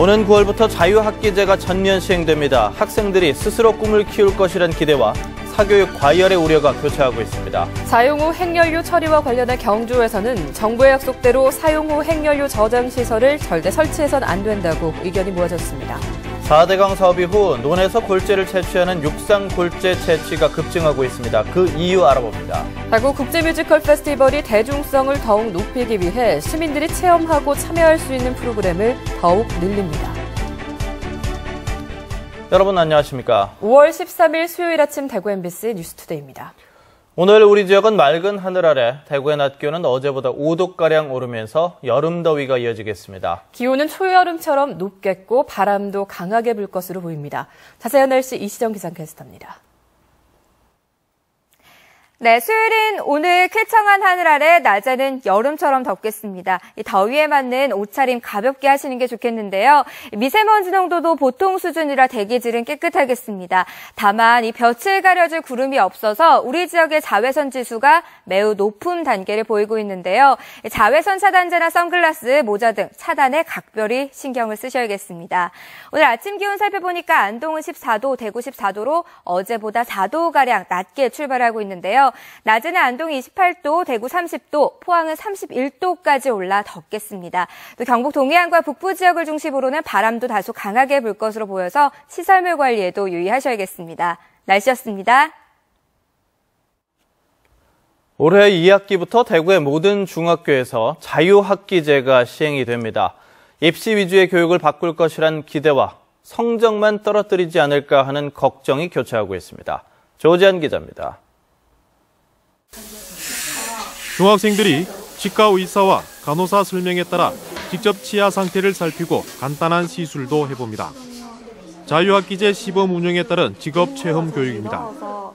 오는 9월부터 자유학기제가 전면 시행됩니다. 학생들이 스스로 꿈을 키울 것이란 기대와 사교육 과열의 우려가 교차하고 있습니다. 사용 후 핵연료 처리와 관련해 경주에서는 정부의 약속대로 사용 후 핵연료 저장 시설을 절대 설치해서는 안 된다고 의견이 모아졌습니다. 4대강 사업 이후 논에서 골재를 채취하는 육상 골재 채취가 급증하고 있습니다. 그 이유 알아봅니다. 대구 국제뮤지컬 페스티벌이 대중성을 더욱 높이기 위해 시민들이 체험하고 참여할 수 있는 프로그램을 더욱 늘립니다. 여러분 안녕하십니까? 5월 13일 수요일 아침 대구 MBC 뉴스투데이입니다. 오늘 우리 지역은 맑은 하늘 아래 대구의 낮 기온은 어제보다 5도가량 오르면서 여름 더위가 이어지겠습니다. 기온은 초여름처럼 높겠고 바람도 강하게 불 것으로 보입니다. 자세한 날씨 이시정 기상캐스터입니다. 네, 수요일은 오늘 쾌청한 하늘 아래 낮에는 여름처럼 덥겠습니다. 이 더위에 맞는 옷차림 가볍게 하시는 게 좋겠는데요. 미세먼지 농도도 보통 수준이라 대기질은 깨끗하겠습니다. 다만 이 볕을 가려줄 구름이 없어서 우리 지역의 자외선 지수가 매우 높은 단계를 보이고 있는데요. 자외선 차단제나 선글라스, 모자 등 차단에 각별히 신경을 쓰셔야겠습니다. 오늘 아침 기온 살펴보니까 안동은 14도, 대구 14도로 어제보다 4도가량 낮게 출발하고 있는데요. 낮에는 안동이 28도, 대구 30도, 포항은 31도까지 올라 덥겠습니다. 또 경북 동해안과 북부 지역을 중심으로는 바람도 다소 강하게 불 것으로 보여서 시설물 관리에도 유의하셔야겠습니다. 날씨였습니다. 올해 2학기부터 대구의 모든 중학교에서 자유학기제가 시행이 됩니다. 입시 위주의 교육을 바꿀 것이란 기대와 성적만 떨어뜨리지 않을까 하는 걱정이 교차하고 있습니다. 조지한 기자입니다. 중학생들이 치과 의사와 간호사 설명에 따라 직접 치아 상태를 살피고 간단한 시술도 해봅니다. 자유학기제 시범 운영에 따른 직업 체험 교육입니다.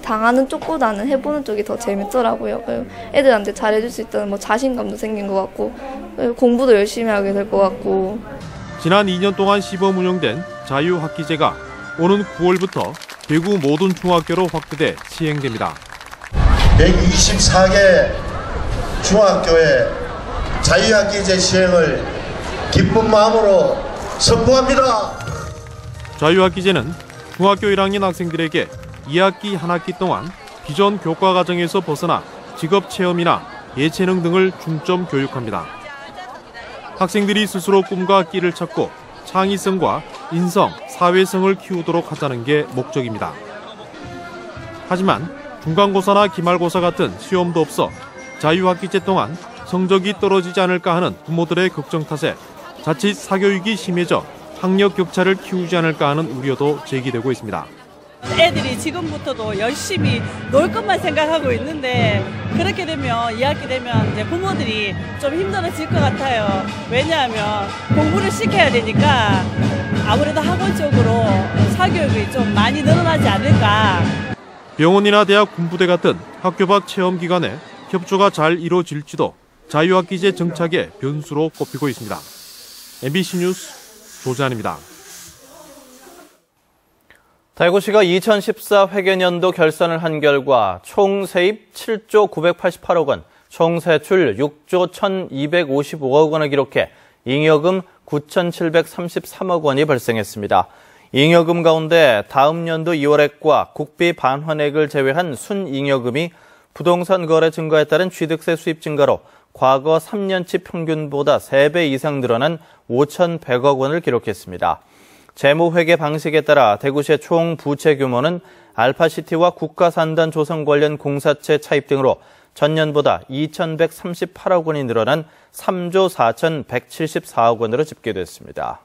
당하는 쪽보다는 해보는 쪽이 더 재밌더라고요. 애들한테 잘해줄 수 있다는 자신감도 생긴 것 같고 공부도 열심히 하게 될 것 같고. 지난 2년 동안 시범 운영된 자유학기제가 오는 9월부터 대구 모든 중학교로 확대돼 시행됩니다. 124개 중학교의 자유학기제 시행을 기쁜 마음으로 선포합니다. 자유학기제는 중학교 1학년 학생들에게 2학기 1학기 동안 기존 교과 과정에서 벗어나 직업체험이나 예체능 등을 중점 교육합니다. 학생들이 스스로 꿈과 끼를 찾고 창의성과 인성, 사회성을 키우도록 하자는 게 목적입니다. 하지만 중간고사나 기말고사 같은 시험도 없어 자유학기제 동안 성적이 떨어지지 않을까 하는 부모들의 걱정 탓에 자칫 사교육이 심해져 학력 격차를 키우지 않을까 하는 우려도 제기되고 있습니다. 애들이 지금부터도 열심히 놀 것만 생각하고 있는데 그렇게 되면 2학기 되면 이제 부모들이 좀 힘들어질 것 같아요. 왜냐하면 공부를 시켜야 되니까 아무래도 학원 쪽으로 사교육이 좀 많이 늘어나지 않을까. 병원이나 대학 군부대 같은 학교 밖 체험 기관에 협조가 잘 이루어질지도 자유학기제 정착의 변수로 꼽히고 있습니다. MBC 뉴스 조재환입니다. 대구시가 2014 회계년도 결산을 한 결과 총 세입 7조 988억 원, 총 세출 6조 1,255억 원을 기록해 잉여금 9,733억 원이 발생했습니다. 잉여금 가운데 다음 연도 2월액과 국비 반환액을 제외한 순잉여금이 부동산 거래 증가에 따른 취득세 수입 증가로 과거 3년치 평균보다 3배 이상 늘어난 5,100억 원을 기록했습니다. 재무회계 방식에 따라 대구시의 총 부채 규모는 알파시티와 국가산단 조성 관련 공사채 차입 등으로 전년보다 2,138억 원이 늘어난 3조 4,174억 원으로 집계됐습니다.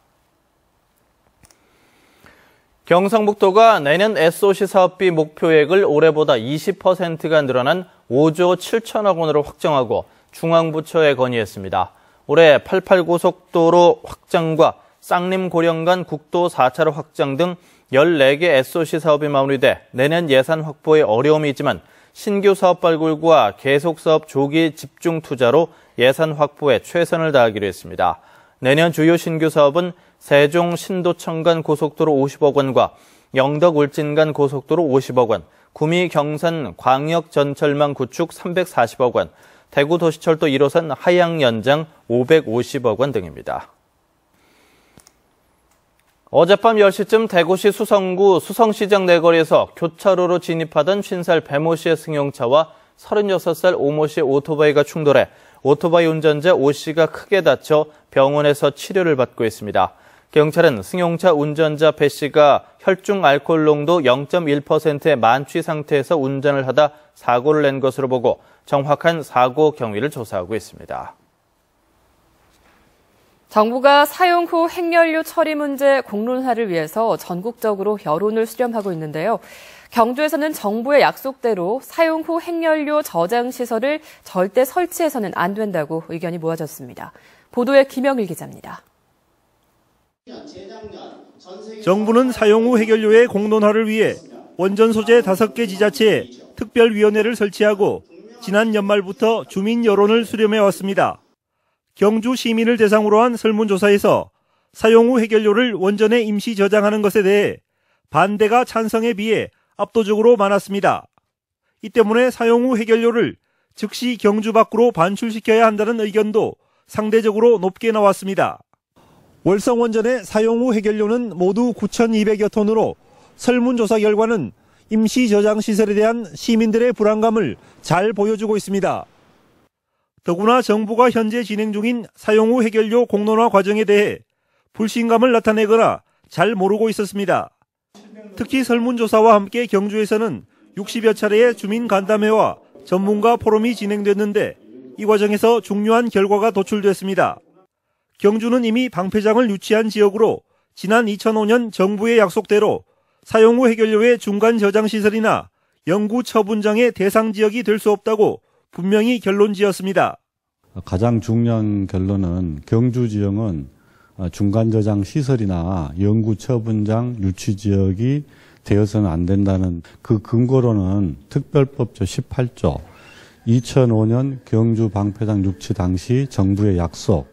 경상북도가 내년 SOC 사업비 목표액을 올해보다 20%가 늘어난 5조 7천억 원으로 확정하고 중앙부처에 건의했습니다. 올해 88고속도로 확장과 쌍림-고령 간 국도 4차로 확장 등 14개 SOC 사업이 마무리돼 내년 예산 확보에 어려움이 있지만 신규 사업 발굴과 계속 사업 조기 집중 투자로 예산 확보에 최선을 다하기로 했습니다. 내년 주요 신규 사업은 세종 신도청 간 고속도로 50억 원과 영덕 울진 간 고속도로 50억 원, 구미 경산 광역 전철망 구축 340억 원, 대구 도시철도 1호선 하양 연장 550억 원 등입니다. 어젯밤 10시쯤 대구시 수성구 수성시장 내거리에서 교차로로 진입하던 50살 배모 씨의 승용차와 36살 오모 씨의 오토바이가 충돌해 오토바이 운전자 오 씨가 크게 다쳐 병원에서 치료를 받고 있습니다. 경찰은 승용차 운전자 배 씨가 혈중 알코올 농도 0.1%의 만취 상태에서 운전을 하다 사고를 낸 것으로 보고 정확한 사고 경위를 조사하고 있습니다. 정부가 사용 후 핵연료 처리 문제 공론화를 위해서 전국적으로 여론을 수렴하고 있는데요. 경주에서는 정부의 약속대로 사용 후 핵연료 저장 시설을 절대 설치해서는 안 된다고 의견이 모아졌습니다. 보도에 김영일 기자입니다. 정부는 사용 후 핵연료의 공론화를 위해 원전 소재 5개 지자체에 특별위원회를 설치하고 지난 연말부터 주민 여론을 수렴해 왔습니다. 경주 시민을 대상으로 한 설문조사에서 사용 후 핵연료를 원전에 임시 저장하는 것에 대해 반대가 찬성에 비해 압도적으로 많았습니다. 이 때문에 사용 후 핵연료를 즉시 경주 밖으로 반출시켜야 한다는 의견도 상대적으로 높게 나왔습니다. 월성 원전의 사용 후 핵연료는 모두 9,200여 톤으로 설문조사 결과는 임시 저장 시설에 대한 시민들의 불안감을 잘 보여주고 있습니다. 더구나 정부가 현재 진행 중인 사용 후 핵연료 공론화 과정에 대해 불신감을 나타내거나 잘 모르고 있었습니다. 특히 설문조사와 함께 경주에서는 60여 차례의 주민 간담회와 전문가 포럼이 진행됐는데 이 과정에서 중요한 결과가 도출됐습니다. 경주는 이미 방패장을 유치한 지역으로 지난 2005년 정부의 약속대로 사용 후 핵연료의 중간 저장 시설이나 영구 처분장의 대상 지역이 될 수 없다고 분명히 결론 지었습니다. 가장 중요한 결론은 경주 지역은 중간 저장 시설이나 영구 처분장 유치 지역이 되어서는 안 된다는 그 근거로는 특별법 제18조 2005년 경주 방패장 유치 당시 정부의 약속.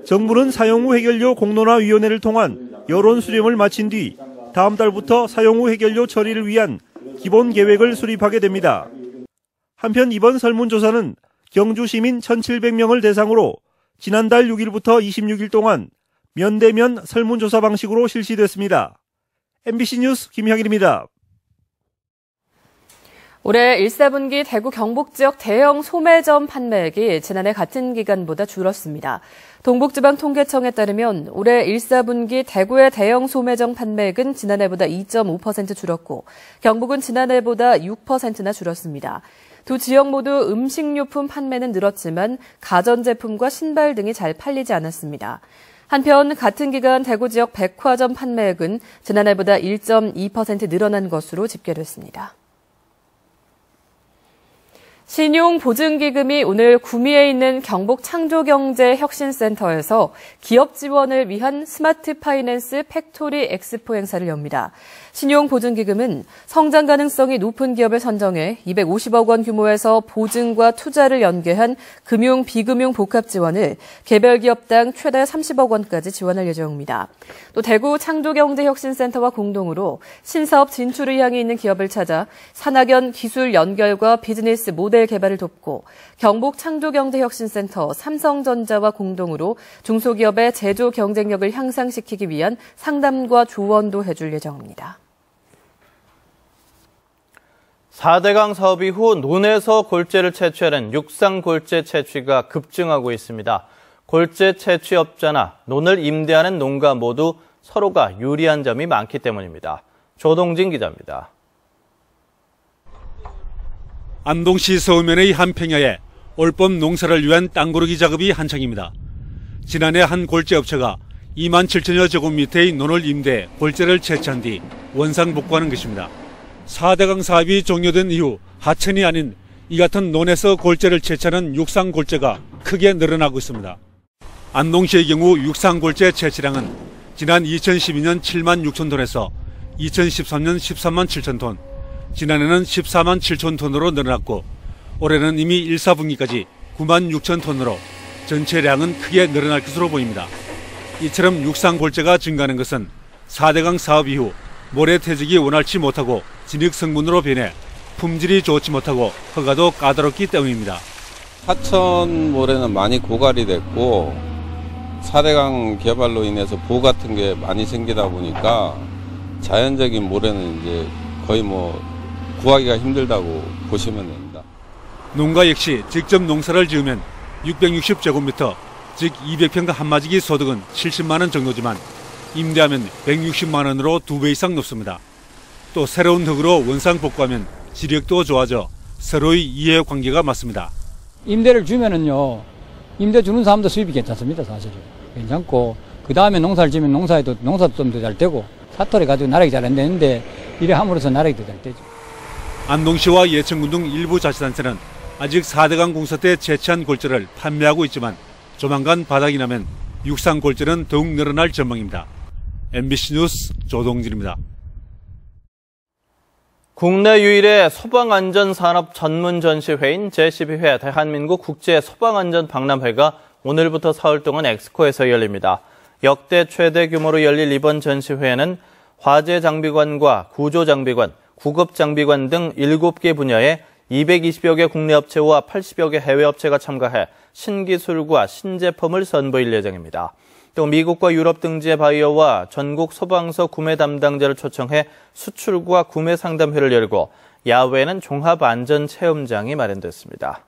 정부는 사용 후 핵연료 공론화위원회를 통한 여론 수렴을 마친 뒤 다음 달부터 사용 후 핵연료 처리를 위한 기본 계획을 수립하게 됩니다. 한편 이번 설문조사는 경주 시민 1,700명을 대상으로 지난달 6일부터 26일 동안 면대면 설문조사 방식으로 실시됐습니다. MBC 뉴스 김형일입니다. 올해 1, 4분기 대구 경북 지역 대형 소매점 판매액이 지난해 같은 기간보다 줄었습니다. 동북지방통계청에 따르면 올해 1, 4분기 대구의 대형 소매점 판매액은 지난해보다 2.5% 줄었고 경북은 지난해보다 6%나 줄었습니다. 두 지역 모두 음식료품 판매는 늘었지만 가전제품과 신발 등이 잘 팔리지 않았습니다. 한편 같은 기간 대구 지역 백화점 판매액은 지난해보다 1.2% 늘어난 것으로 집계됐습니다. 신용보증기금이 오늘 구미에 있는 경북창조경제혁신센터에서 기업 지원을 위한 스마트 파이낸스 팩토리 엑스포 행사를 엽니다. 신용보증기금은 성장 가능성이 높은 기업을 선정해 250억 원 규모에서 보증과 투자를 연계한 금융, 비금융 복합 지원을 개별 기업당 최대 30억 원까지 지원할 예정입니다. 또 대구 창조경제혁신센터와 공동으로 신사업 진출 의향이 있는 기업을 찾아 산학연 기술 연결과 비즈니스 모델 개발을 돕고 경북 창조경제혁신센터 삼성전자와 공동으로 중소기업의 제조 경쟁력을 향상시키기 위한 상담과 조언도 해줄 예정입니다. 4대강 사업 이후 논에서 골재를 채취하는 육상골재 채취가 급증하고 있습니다. 골재 채취업자나 논을 임대하는 농가 모두 서로가 유리한 점이 많기 때문입니다. 조동진 기자입니다. 안동시 서면의 한 평야에 올봄 농사를 위한 땅 고르기 작업이 한창입니다. 지난해 한 골재업체가 27,000여 제곱미터의 논을 임대해 골재를 채취한 뒤 원상복구하는 것입니다. 4대강 사업이 종료된 이후 하천이 아닌 이 같은 논에서 골재를 채취하는 육상골재가 크게 늘어나고 있습니다. 안동시의 경우 육상골재 채취량은 지난 2012년 7만 6천 톤에서 2013년 13만 7천 톤, 지난해는 14만 7천 톤으로 늘어났고 올해는 이미 1, 4분기까지 9만 6천 톤으로 전체량은 크게 늘어날 것으로 보입니다. 이처럼 육상골재가 증가하는 것은 4대강 사업 이후 모래 퇴직이 원활치 못하고 진흙 성분으로 변해 품질이 좋지 못하고 허가도 까다롭기 때문입니다. 하천 모래는 많이 고갈이 됐고 4대강 개발로 인해서 보 같은 게 많이 생기다 보니까 자연적인 모래는 이제 거의 뭐 구하기가 힘들다고 보시면 됩니다. 농가 역시 직접 농사를 지으면 660제곱미터, 즉 200평가 한마지기 소득은 70만 원 정도지만 임대하면 160만 원으로 2배 이상 높습니다. 또 새로운 흙으로 원상복구하면 지력도 좋아져 서로의 이해관계가 맞습니다. 임대를 주면은요, 임대 주는 사람도 수입이 괜찮습니다, 사실은. 괜찮고, 그 다음에 농사를 지면 농사도 좀 더 잘 되고, 사토리 가지고 나락이 잘 안 되는데, 이래 함으로써 나락이 더 잘 되죠. 안동시와 예천군 등 일부 자치단체는 아직 4대강 공사 때 채취한 골재를 판매하고 있지만 조만간 바닥이 나면 육상 골재는 더욱 늘어날 전망입니다. MBC 뉴스 조동진입니다. 국내 유일의 소방안전산업 전문 전시회인 제12회 대한민국 국제소방안전박람회가 오늘부터 사흘 동안 엑스코에서 열립니다. 역대 최대 규모로 열릴 이번 전시회에는 화재장비관과 구조장비관, 구급장비관 등 7개 분야에 220여 개 국내 업체와 80여 개 해외 업체가 참가해 신기술과 신제품을 선보일 예정입니다. 또 미국과 유럽 등지의 바이어와 전국 소방서 구매 담당자를 초청해 수출과 구매 상담회를 열고 야외에는 종합안전체험장이 마련됐습니다.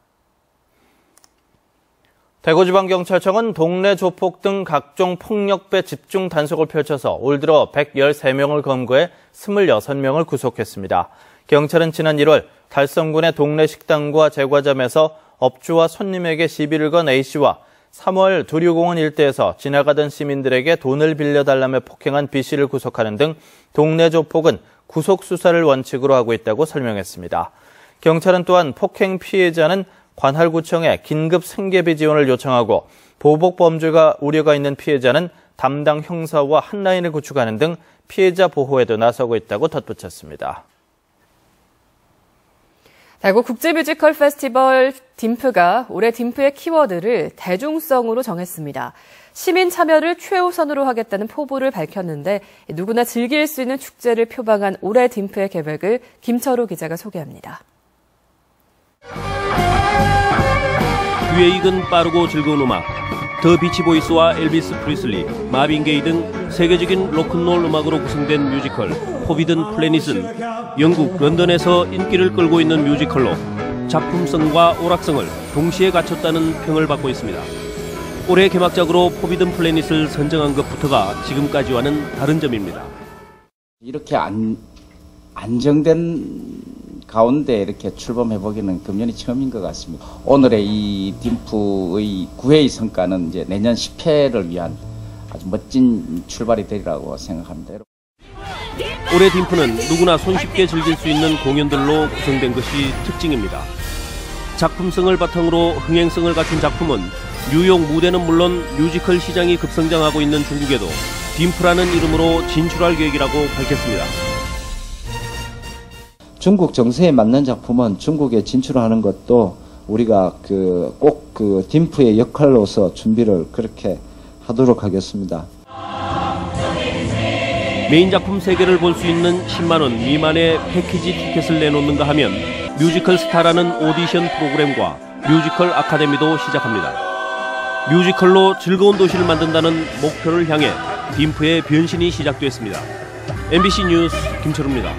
대구지방경찰청은 동네 조폭 등 각종 폭력배 집중 단속을 펼쳐서 올 들어 113명을 검거해 26명을 구속했습니다. 경찰은 지난 1월 달성군의 동네 식당과 제과점에서 업주와 손님에게 시비를 건 A씨와 3월 두류공원 일대에서 지나가던 시민들에게 돈을 빌려달라며 폭행한 B씨를 구속하는 등 동네 조폭은 구속 수사를 원칙으로 하고 있다고 설명했습니다. 경찰은 또한 폭행 피해자는 관할구청에 긴급 생계비 지원을 요청하고 보복 범죄가 우려가 있는 피해자는 담당 형사와 한라인을 구축하는 등 피해자 보호에도 나서고 있다고 덧붙였습니다. 대구 국제뮤지컬 페스티벌 딤프가 올해 딤프의 키워드를 대중성으로 정했습니다. 시민 참여를 최우선으로 하겠다는 포부를 밝혔는데 누구나 즐길 수 있는 축제를 표방한 올해 딤프의 계획을 김철우 기자가 소개합니다. 귀에 익은 빠르고 즐거운 음악, 더 비치보이스와 엘비스 프리슬리, 마빈 게이 등 세계적인 로큰롤 음악으로 구성된 뮤지컬 포비든 플래닛은 영국 런던에서 인기를 끌고 있는 뮤지컬로 작품성과 오락성을 동시에 갖췄다는 평을 받고 있습니다. 올해 개막작으로 포비든 플래닛을 선정한 것부터가 지금까지와는 다른 점입니다. 이렇게 안정된 가운데 이렇게 출범해보기는 금년이 처음인 것 같습니다. 오늘의 이 딤프의 9회의 성과는 이제 내년 10회를 위한 아주 멋진 출발이 되리라고 생각합니다. 올해 딤프는 누구나 손쉽게 즐길 수 있는 공연들로 구성된 것이 특징입니다. 작품성을 바탕으로 흥행성을 갖춘 작품은 뉴욕 무대는 물론 뮤지컬 시장이 급성장하고 있는 중국에도 딤프라는 이름으로 진출할 계획이라고 밝혔습니다. 중국 정세에 맞는 작품은 중국에 진출하는 것도 우리가 꼭 딤프의 역할로서 준비를 그렇게 하도록 하겠습니다. 메인 작품 3개를 볼 수 있는 10만 원 미만의 패키지 티켓을 내놓는가 하면 뮤지컬 스타라는 오디션 프로그램과 뮤지컬 아카데미도 시작합니다. 뮤지컬로 즐거운 도시를 만든다는 목표를 향해 딤프의 변신이 시작됐습니다. MBC 뉴스 김철우입니다.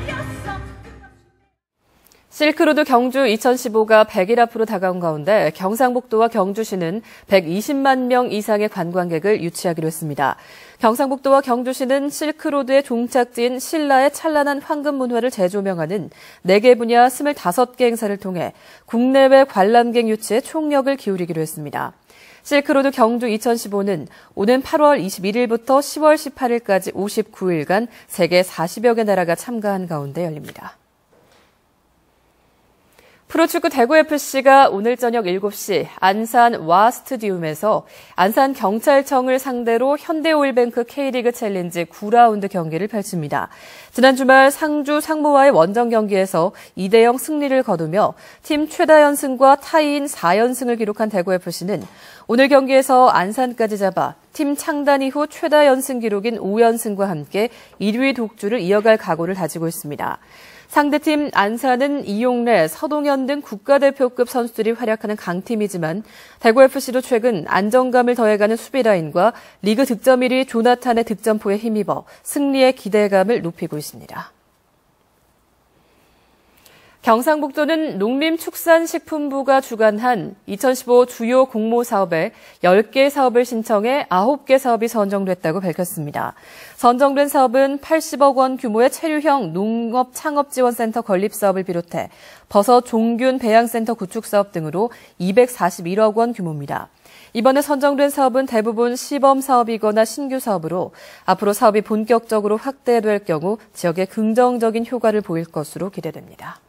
실크로드 경주 2015가 100일 앞으로 다가온 가운데 경상북도와 경주시는 120만 명 이상의 관광객을 유치하기로 했습니다. 경상북도와 경주시는 실크로드의 종착지인 신라의 찬란한 황금 문화를 재조명하는 4개 분야 25개 행사를 통해 국내외 관람객 유치에 총력을 기울이기로 했습니다. 실크로드 경주 2015는 오는 8월 21일부터 10월 18일까지 59일간 세계 40여 개 나라가 참가한 가운데 열립니다. 프로축구 대구FC가 오늘 저녁 7시 안산 와 스타디움에서 안산경찰청을 상대로 현대오일뱅크 K리그 챌린지 9라운드 경기를 펼칩니다. 지난 주말 상주 상무와의 원정 경기에서 2대0 승리를 거두며 팀 최다 연승과 타이인 4연승을 기록한 대구FC는 오늘 경기에서 안산까지 잡아 팀 창단 이후 최다 연승 기록인 5연승과 함께 1위 독주를 이어갈 각오를 다지고 있습니다. 상대팀 안산은 이용래, 서동현 등 국가대표급 선수들이 활약하는 강팀이지만 대구FC도 최근 안정감을 더해가는 수비 라인과 리그 득점 1위 조나탄의 득점포에 힘입어 승리의 기대감을 높이고 있습니다. 경상북도는 농림축산식품부가 주관한 2015 주요 공모 사업에 10개 사업을 신청해 9개 사업이 선정됐다고 밝혔습니다. 선정된 사업은 80억 원 규모의 체류형 농업창업지원센터 건립사업을 비롯해 버섯 종균 배양센터 구축사업 등으로 241억 원 규모입니다. 이번에 선정된 사업은 대부분 시범 사업이거나 신규 사업으로 앞으로 사업이 본격적으로 확대될 경우 지역에 긍정적인 효과를 보일 것으로 기대됩니다.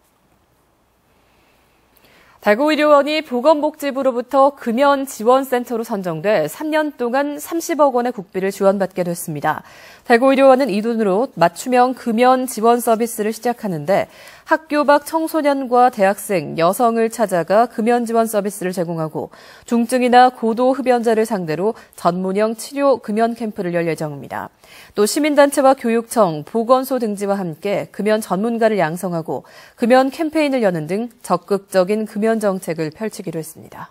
대구의료원이 보건복지부로부터 금연지원센터로 선정돼 3년 동안 30억 원의 국비를 지원받게 됐습니다. 대구의료원은 이 돈으로 맞춤형 금연지원 서비스를 시작하는데 학교 밖 청소년과 대학생, 여성을 찾아가 금연지원 서비스를 제공하고 중증이나 고도 흡연자를 상대로 전문형 치료 금연 캠프를 열 예정입니다. 또 시민단체와 교육청, 보건소 등지와 함께 금연 전문가를 양성하고 금연 캠페인을 여는 등 적극적인 금연 정책을 펼치기로 했습니다.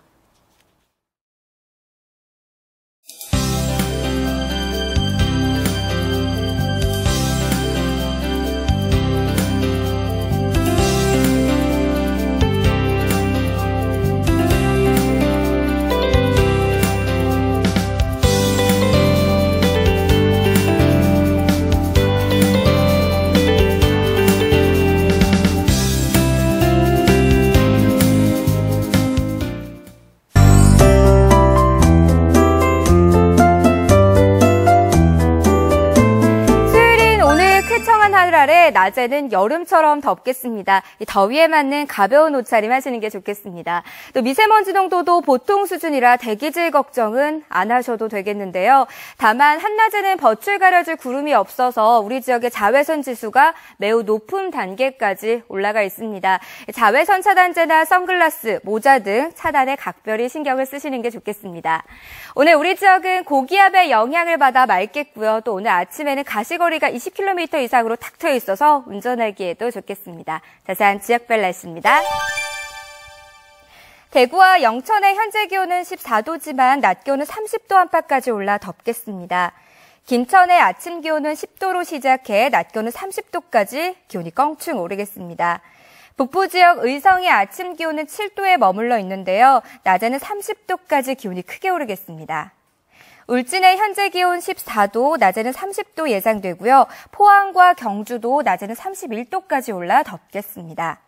하늘 아래 낮에는 여름처럼 덥겠습니다. 더위에 맞는 가벼운 옷차림 하시는 게 좋겠습니다. 또 미세먼지 농도도 보통 수준이라 대기질 걱정은 안 하셔도 되겠는데요. 다만 한낮에는 볕을 가려줄 구름이 없어서 우리 지역의 자외선 지수가 매우 높은 단계까지 올라가 있습니다. 자외선 차단제나 선글라스, 모자 등 차단에 각별히 신경을 쓰시는 게 좋겠습니다. 오늘 우리 지역은 고기압의 영향을 받아 맑겠고요. 또 오늘 아침에는 가시거리가 20km 이상으로 탁 트여 있어서 운전하기에도 좋겠습니다. 자세한 지역별 날씨입니다. 대구와 영천의 현재 기온은 14도지만 낮 기온은 30도 안팎까지 올라 덥겠습니다. 김천의 아침 기온은 10도로 시작해 낮 기온은 30도까지 기온이 껑충 오르겠습니다. 북부 지역 의성의 아침 기온은 7도에 머물러 있는데요. 낮에는 30도까지 기온이 크게 오르겠습니다. 울진의 현재 기온 14도, 낮에는 30도 예상되고요. 포항과 경주도 낮에는 31도까지 올라 덥겠습니다.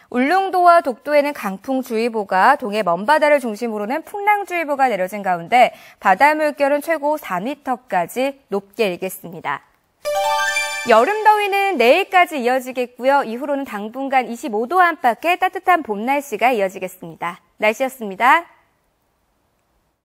울릉도와 독도에는 강풍주의보가, 동해 먼바다를 중심으로는 풍랑주의보가 내려진 가운데 바다 물결은 최고 4m까지 높게 일겠습니다. 여름 더위는 내일까지 이어지겠고요. 이후로는 당분간 25도 안팎의 따뜻한 봄 날씨가 이어지겠습니다. 날씨였습니다.